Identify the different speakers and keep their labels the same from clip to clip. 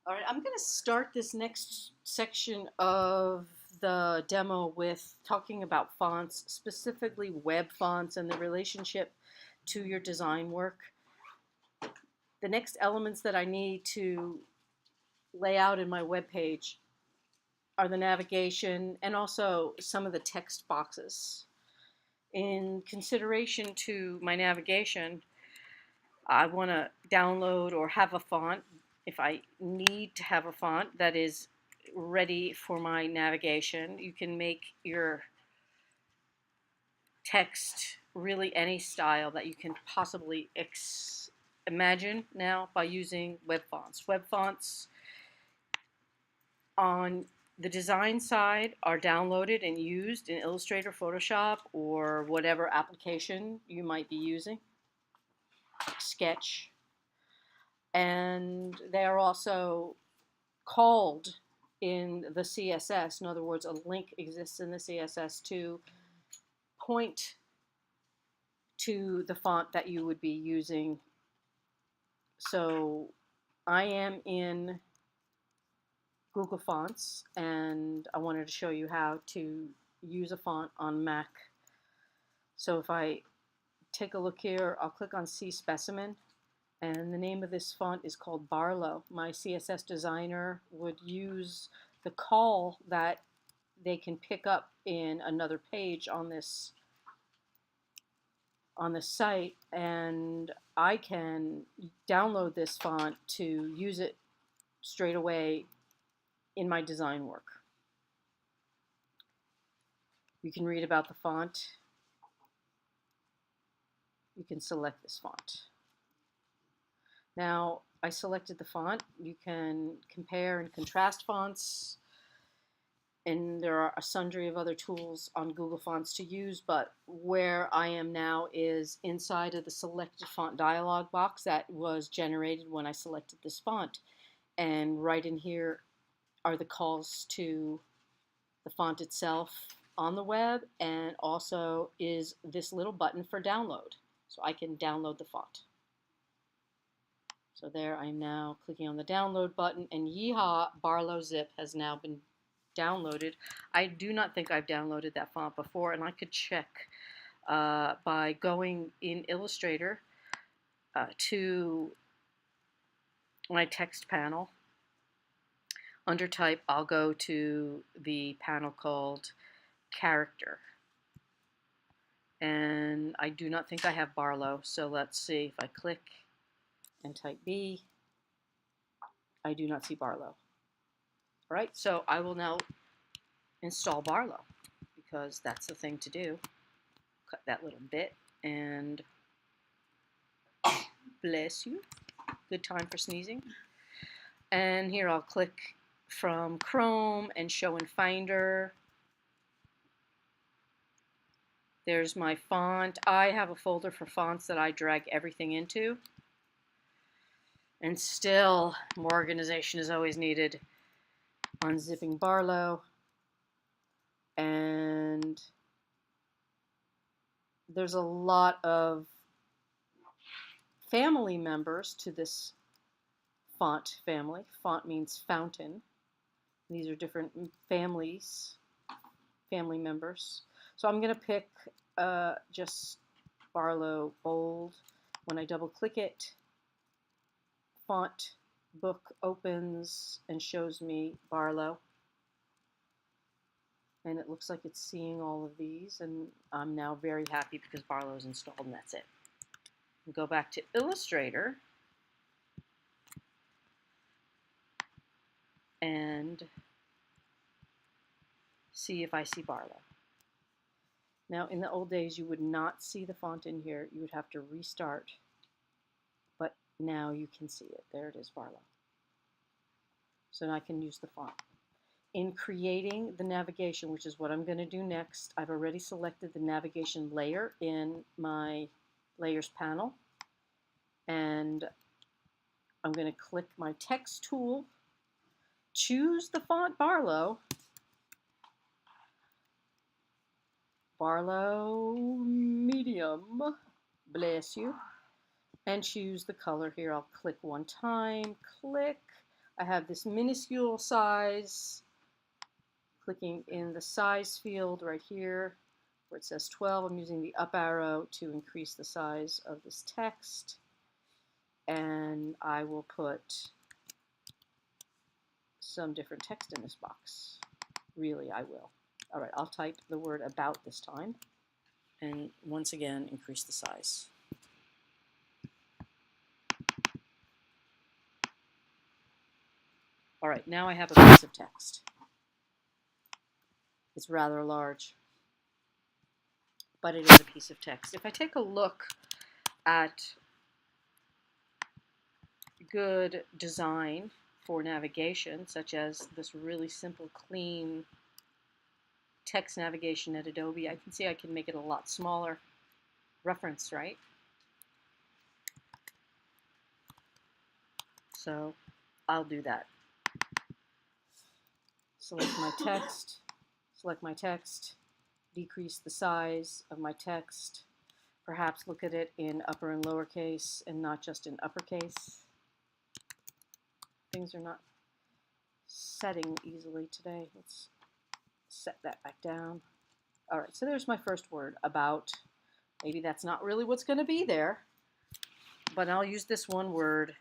Speaker 1: All right, I'm going to start this next section of the demo with talking about fonts, specifically web fonts and the relationship to your design work. The next elements that I need to lay out in my web page are the navigation and also some of the text boxes. In consideration to my navigation, I want to download or have a font if I need to have a font that is ready for my navigation. You can make your text really any style that you can possibly imagine now by using web fonts. Web fonts on the design side are downloaded and used in Illustrator, Photoshop, or whatever application you might be using, Sketch. And they are also called in the CSS. In other words, a link exists in the CSS to point to the font that you would be using. So I am in Google Fonts, and I wanted to show you how to use a font on Mac. So if I take a look here, I'll click on See Specimen, and the name of this font is called Barlow. My CSS designer would use the call that they can pick up in another page on this site, and I can download this font to use it straight away in my design work. You can read about the font. You can select this font. Now, I selected the font. You can compare and contrast fonts, and there are a sundry of other tools on Google Fonts to use, but where I am now is inside of the selected font dialog box that was generated when I selected this font. And right in here are the calls to the font itself on the web, and also is this little button for download. So I can download the font. So there I am now clicking on the download button, and yeehaw, Barlow Zip has now been downloaded. I do not think I've downloaded that font before, and I could check by going in Illustrator to my text panel. Under type, I'll go to the panel called character. And I do not think I have Barlow, so let's see. If I click and type B, I do not see Barlow. All right, so I will now install Barlow because that's the thing to do. Cut that little bit, and bless you. Good time for sneezing. And here I'll click from Chrome and show in Finder. There's my font. I have a folder for fonts that I drag everything into. And still, more organization is always needed. Unzipping Barlow. And there's a lot of family members to this font family. Font means fountain. These are different families, family members. So I'm going to pick just Barlow Bold. When I double click it, font book opens and shows me Barlow. And it looks like it's seeing all of these, and I'm now very happy because Barlow is installed, and that's it. We'll go back to Illustrator and see if I see Barlow. Now, in the old days, you would not see the font in here. You would have to restart, but now you can see it. There it is, Barlow. So now I can use the font. In creating the navigation, which is what I'm going to do next, I've already selected the navigation layer in my layers panel, and I'm going to click my text tool, choose the font Barlow, medium, bless you, and choose the color here. I'll click one time, click. I have this minuscule size, clicking in the size field right here where it says 12. I'm using the up arrow to increase the size of this text, and I will put some different text in this box. Really, I will. All right, I'll type the word about this time, and once again, increase the size. All right, now I have a piece of text. It's rather large, but it is a piece of text. If I take a look at good design for navigation, such as this really simple, clean text navigation at Adobe, I can see I can make it a lot smaller. Reference, right? So I'll do that. Select my text, decrease the size of my text, perhaps look at it in upper and lowercase and not just in uppercase. Things are not setting easily today. Let's set that back down. All right, so there's my first word, about. Maybe that's not really what's going to be there, but I'll use this one word,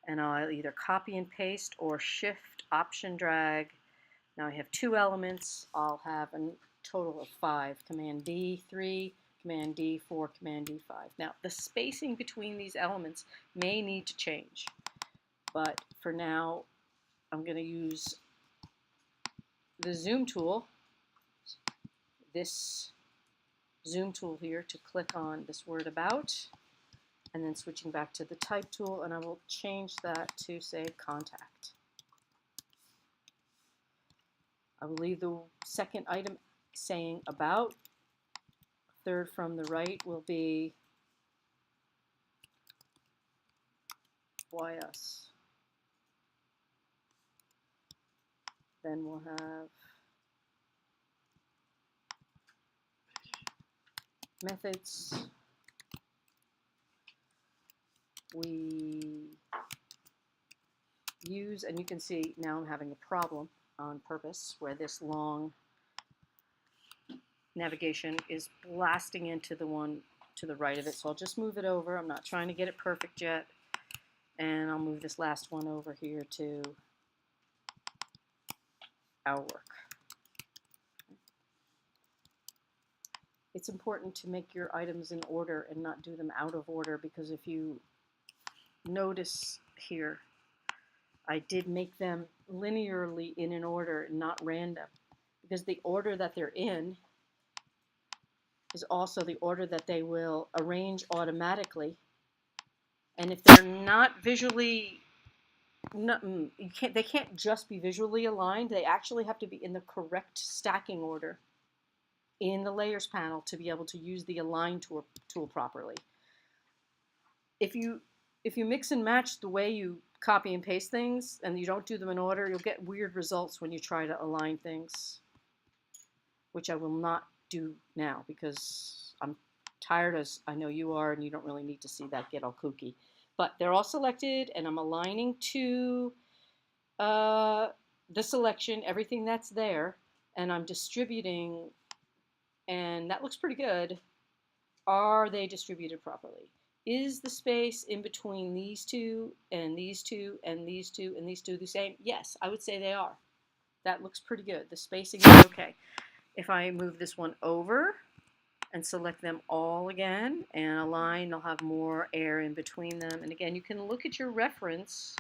Speaker 1: and I'll either copy and paste or shift, option, drag. Now I have 2 elements. I'll have a total of 5. Command D, 3, Command D, 4, Command D, 5. Now the spacing between these elements may need to change, but for now I'm going to use the zoom tool, this zoom tool here, to click on this word about, and then switching back to the type tool, and I will change that to, say, contact. I will leave the second item saying about. Third from the right will be why us. Then we'll have methods. We use, and you can see now I'm having a problem on purpose where this long navigation is blasting into the one to the right of it. So I'll just move it over. I'm not trying to get it perfect yet. And I'll move this last one over here to our work. It's important to make your items in order and not do them out of order, because if you notice here, I did make them linearly in an order, not random, because the order that they're in is also the order that they will arrange automatically. And if they're not visually, they can't just be visually aligned. They actually have to be in the correct stacking order in the layers panel to be able to use the align tool properly. If you mix and match the way you copy and paste things and you don't do them in order, you'll get weird results when you try to align things, which I will not do now because I'm tired, as I know you are, and you don't really need to see that get all kooky. But they're all selected, and I'm aligning to the selection, everything that's there, and I'm distributing, and that looks pretty good. Are they distributed properly? Is the space in between these two and these two and these two and these two the same? Yes, I would say they are. That looks pretty good. The spacing is okay. If I move this one over and select them all again and align, they'll have more air in between them. And again, you can look at your reference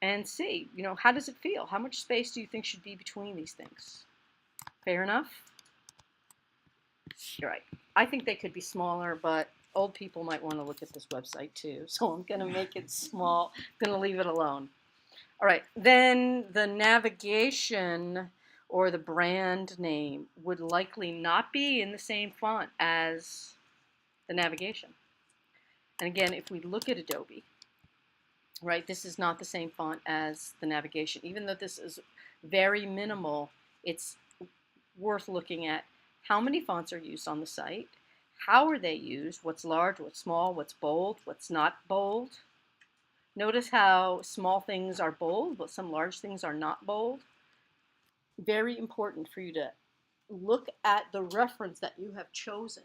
Speaker 1: and see, how does it feel? How much space do you think should be between these things? Fair enough? You're right. I think they could be smaller, but old people might want to look at this website too. So I'm going to make it small. I'm going to leave it alone. All right. Then the navigation or the brand name would likely not be in the same font as the navigation. And again, if we look at Adobe, right, this is not the same font as the navigation. Even though this is very minimal, it's worth looking at how many fonts are used on the site, how are they used, what's large, what's small, what's bold, what's not bold. Notice how small things are bold, but some large things are not bold. Very important for you to look at the reference that you have chosen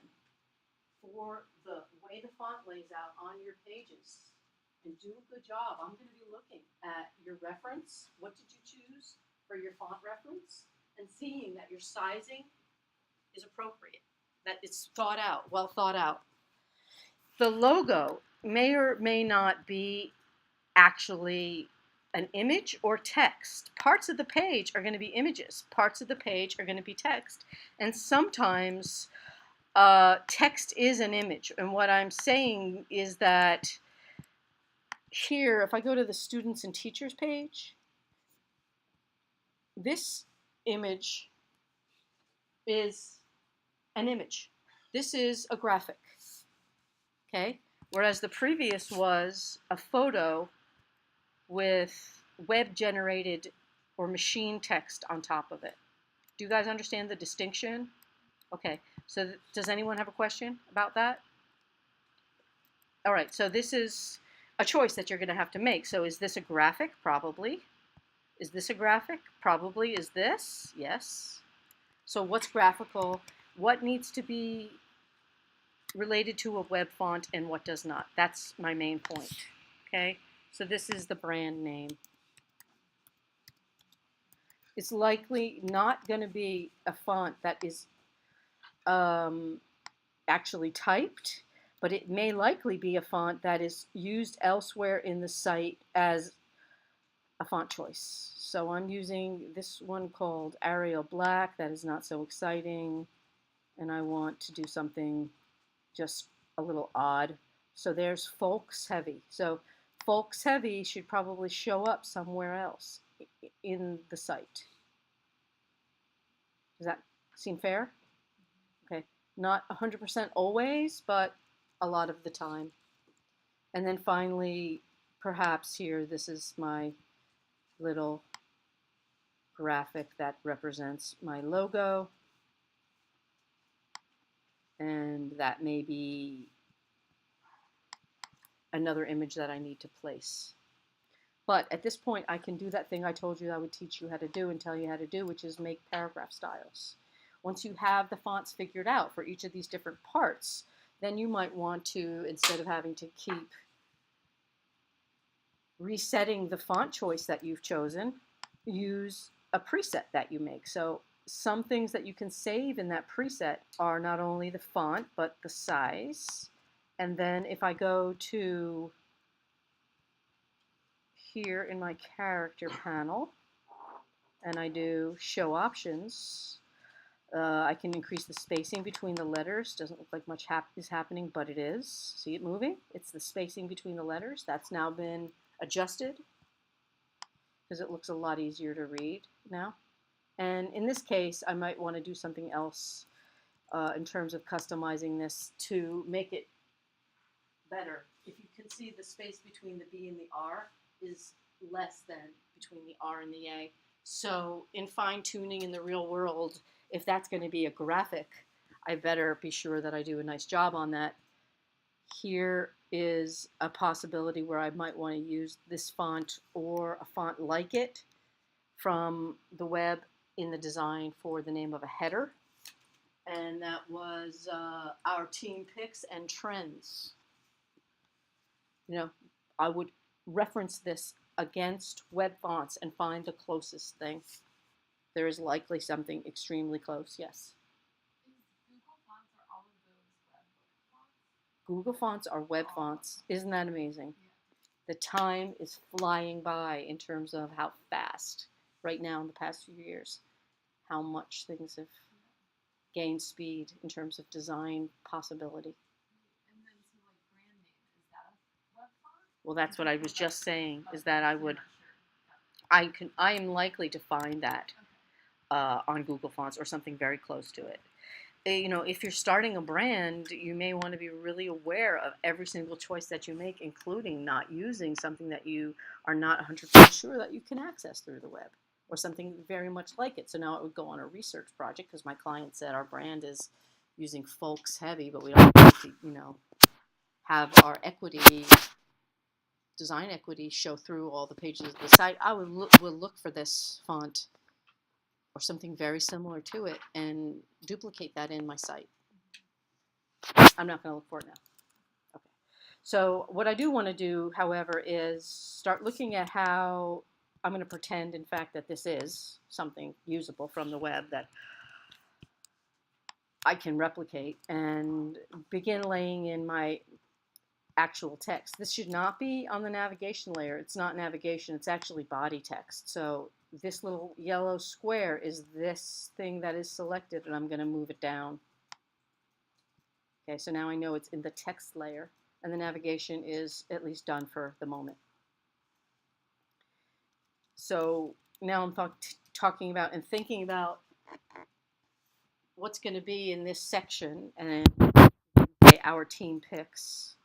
Speaker 1: for the way the font lays out on your pages. And do a good job. I'm going to be looking at your reference. What did you choose for your font reference? And seeing that your sizing is appropriate, that it's thought out, well thought out. The logo may or may not be actually an image or text. Parts of the page are going to be images. Parts of the page are going to be text. And sometimes text is an image. And what I'm saying is that here, if I go to the students and teachers page, this image is an image. This is a graphic, okay? Whereas the previous was a photo with web-generated or machine text on top of it. Do you guys understand the distinction? Okay, so does anyone have a question about that? All right, so this is a choice that you're going to have to make. So is this a graphic? Probably. Is this a graphic? Probably. Is this? Yes. So what's graphical? What needs to be related to a web font and what does not? That's my main point. Okay, so this is the brand name. It's likely not going to be a font that is actually typed, but it may likely be a font that is used elsewhere in the site as a font choice. So I'm using this one called Arial Black. That is not so exciting, and I want to do something just a little odd. So there's Folks Heavy. So Folks Heavy should probably show up somewhere else in the site. Does that seem fair? Okay, not 100% always, but a lot of the time. And then finally, perhaps here, this is my little graphic that represents my logo. And that may be another image that I need to place. But at this point, I can do that thing I told you I would teach you how to do and tell you how to do, which is make paragraph styles. Once you have the fonts figured out for each of these different parts, then you might want to, instead of having to keep resetting the font choice that you've chosen, use a preset that you make. So some things that you can save in that preset are not only the font, but the size. And then if I go to here in my character panel and I do show options, I can increase the spacing between the letters. Doesn't look like much is happening, but it is. See it moving? It's the spacing between the letters. That's now been adjusted because it looks a lot easier to read now. And in this case, I might want to do something else in terms of customizing this to make it better. If you can see, the space between the B and the R is less than between the R and the A. So in fine-tuning in the real world, if that's going to be a graphic, I better be sure that I do a nice job on that. Here is a possibility where I might want to use this font or a font like it from the web in the design for the name of a header. And that was our team picks and trends. You know, I would reference this against web fonts and find the closest thing. There is likely something extremely close, yes. Google fonts are web fonts. Isn't that amazing? The time is flying by in terms of how fast, right now in the past few years, how much things have gained speed in terms of design possibility. Well, that's what I was just saying, is that I am likely to find that on Google Fonts or something very close to it. You know, if you're starting a brand, you may want to be really aware of every single choice that you make, including not using something that you are not 100% sure that you can access through the web, or something very much like it. So now it would go on a research project because my client said our brand is using folks heavy, but we don't have to, you know, have our equity design equity show through all the pages of the site, I will look for this font or something very similar to it and duplicate that in my site. I'm not going to look for it now. Okay. So what I do want to do, however, is start looking at how I'm going to pretend, in fact, that this is something usable from the web that I can replicate and begin laying in my actual text. This should not be on the navigation layer. It's not navigation, it's actually body text. So this little yellow square is this thing that is selected, and I'm going to move it down. Okay, so now I know it's in the text layer, and the navigation is at least done for the moment. So now I'm talking about and thinking about what's going to be in this section, and our team picks.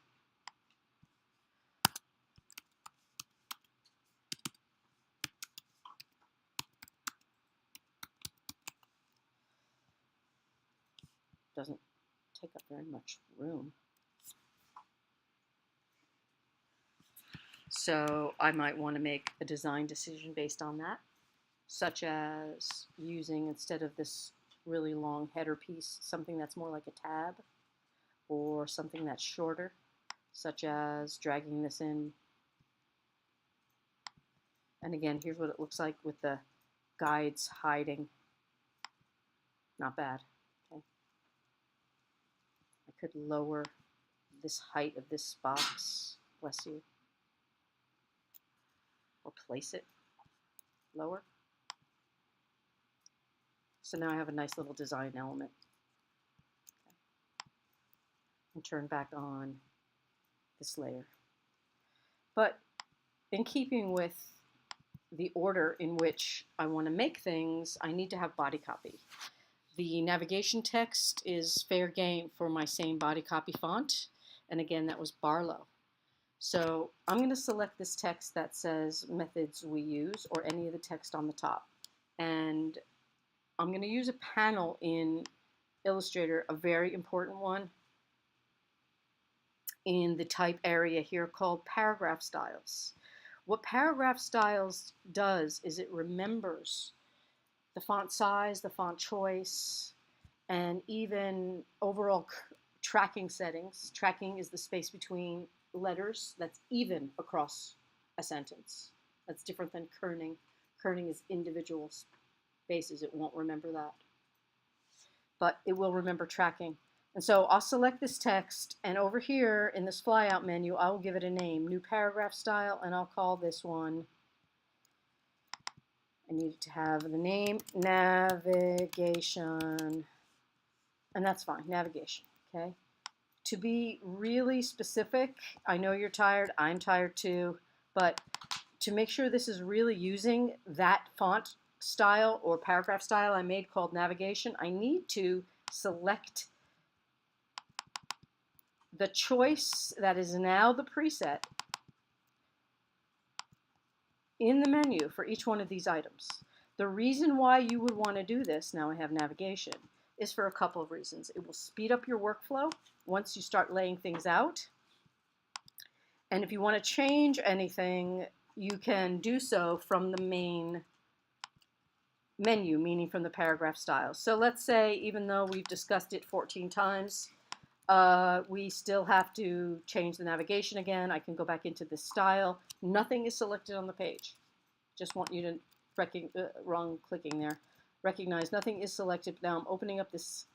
Speaker 1: Doesn't take up very much room. So I might want to make a design decision based on that, such as using, instead of this really long header piece, something that's more like a tab, or something that's shorter, such as dragging this in. And again, here's what it looks like with the guides hiding. Not bad. Okay. I could lower this height of this box, bless you, or place it lower. So now I have a nice little design element. Okay. And turn back on this layer. But in keeping with the order in which I want to make things, I need to have body copy. The navigation text is fair game for my same body copy font. And again, that was Barlow. So I'm going to select this text that says methods we use, or any of the text on the top. And I'm going to use a panel in Illustrator, a very important one, in the type area here called paragraph styles. What paragraph styles does is it remembers the font size, the font choice, and even overall tracking settings. Tracking is the space between letters that's even across a sentence. That's different than kerning. Kerning is individual spaces. It won't remember that. But it will remember tracking. And so I'll select this text, and over here in this flyout menu, I will give it a name, new paragraph style, and I'll call this one, I need to have the name navigation, and that's fine, navigation, okay? To be really specific, I know you're tired, I'm tired too, but to make sure this is really using that font style or paragraph style I made called navigation, I need to select the choice that is now the preset in the menu for each one of these items. The reason why you would want to do this, now I have navigation, is for a couple of reasons. It will speed up your workflow once you start laying things out. And if you want to change anything, you can do so from the main menu, meaning from the paragraph style. So let's say, even though we've discussed it 14 times, we still have to change the navigation again. I can go back into this style. Nothing is selected on the page. Just want you to, wrong clicking there, recognize nothing is selected. Now I'm opening up this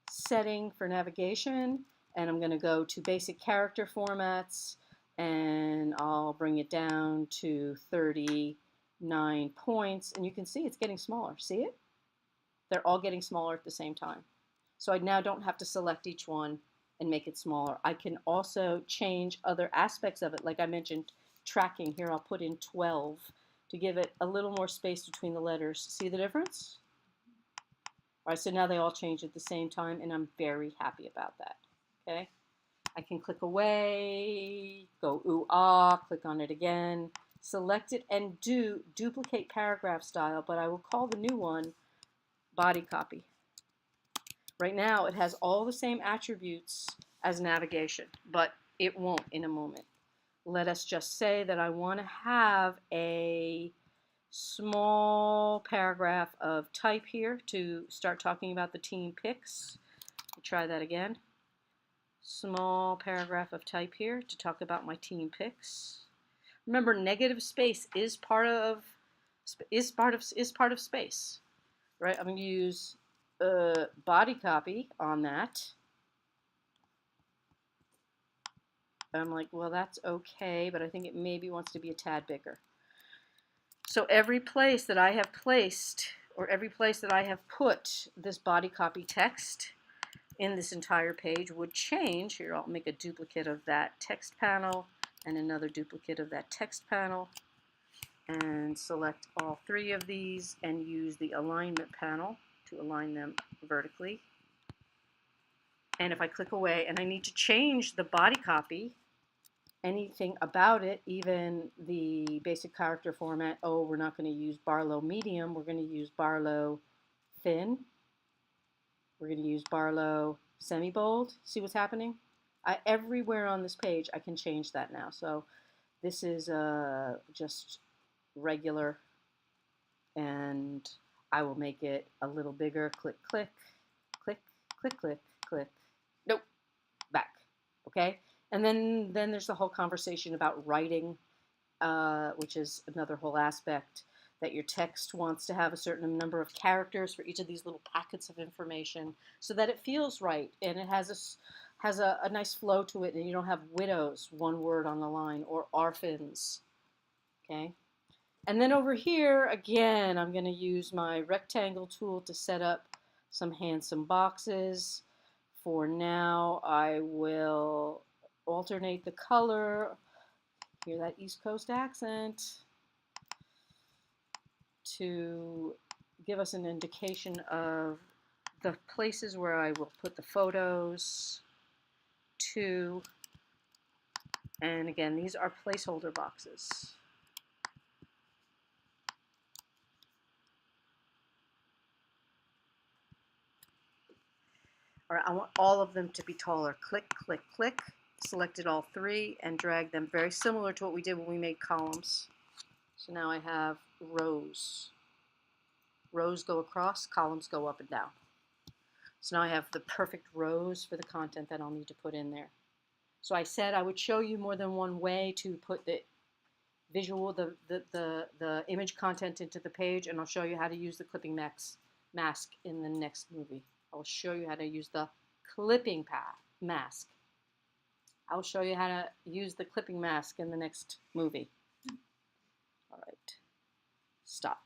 Speaker 1: setting for navigation, and I'm going to go to basic character formats, and I'll bring it down to 39 points, and you can see it's getting smaller. See it? They're all getting smaller at the same time. So I now don't have to select each one and make it smaller. I can also change other aspects of it. Like I mentioned, tracking. Here I'll put in 12 to give it a little more space between the letters. See the difference? All right, so now they all change at the same time, and I'm very happy about that. Okay? I can click away, go ooh ah, click on it again, select it, and duplicate paragraph style, but I will call the new one body copy. Right now it has all the same attributes as navigation, but it won't in a moment. let us just say that I want to have a small paragraph of type here to start talking about the team picks. Try that again. Small paragraph of type here to talk about my team picks. Remember, negative space is part of space, right? I'm going to use body copy on that. I'm like, well, that's okay, but I think it maybe wants to be a tad bigger. So every place that I have placed, or every place that I have put this body copy text in this entire page would change. Here, I'll make a duplicate of that text panel and another duplicate of that text panel, and select all three of these and use the alignment panel to align them vertically. And if I click away and I need to change the body copy, anything about it, even the basic character format, oh, we're not going to use Barlow medium, we're going to use Barlow thin. We're going to use Barlow semi-bold. See what's happening? Everywhere on this page, I can change that now. So this is just regular, and I will make it a little bigger. Click, click, click, click, click, click. Nope, back. Okay? And then there's the whole conversation about writing, which is another whole aspect, that your text wants to have a certain number of characters for each of these little packets of information so that it feels right and it has a nice flow to it, and you don't have widows, one word on the line, or orphans. Okay? And then over here, again, I'm going to use my rectangle tool to set up some handsome boxes. For now, I will alternate the color. Hear that East Coast accent? To give us an indication of the places where I will put the photos to. And again, these are placeholder boxes. All right, I want all of them to be taller. Click, click, click. Selected all three and drag them, very similar to what we did when we made columns. So now I have rows. Rows go across, columns go up and down. So now I have the perfect rows for the content that I'll need to put in there. So I said I would show you more than one way to put the visual, the image content into the page, and I'll show you how to use the clipping mask in the next movie. I'll show you how to use the clipping mask. I'll show you how to use the clipping mask in the next movie. All right, stop.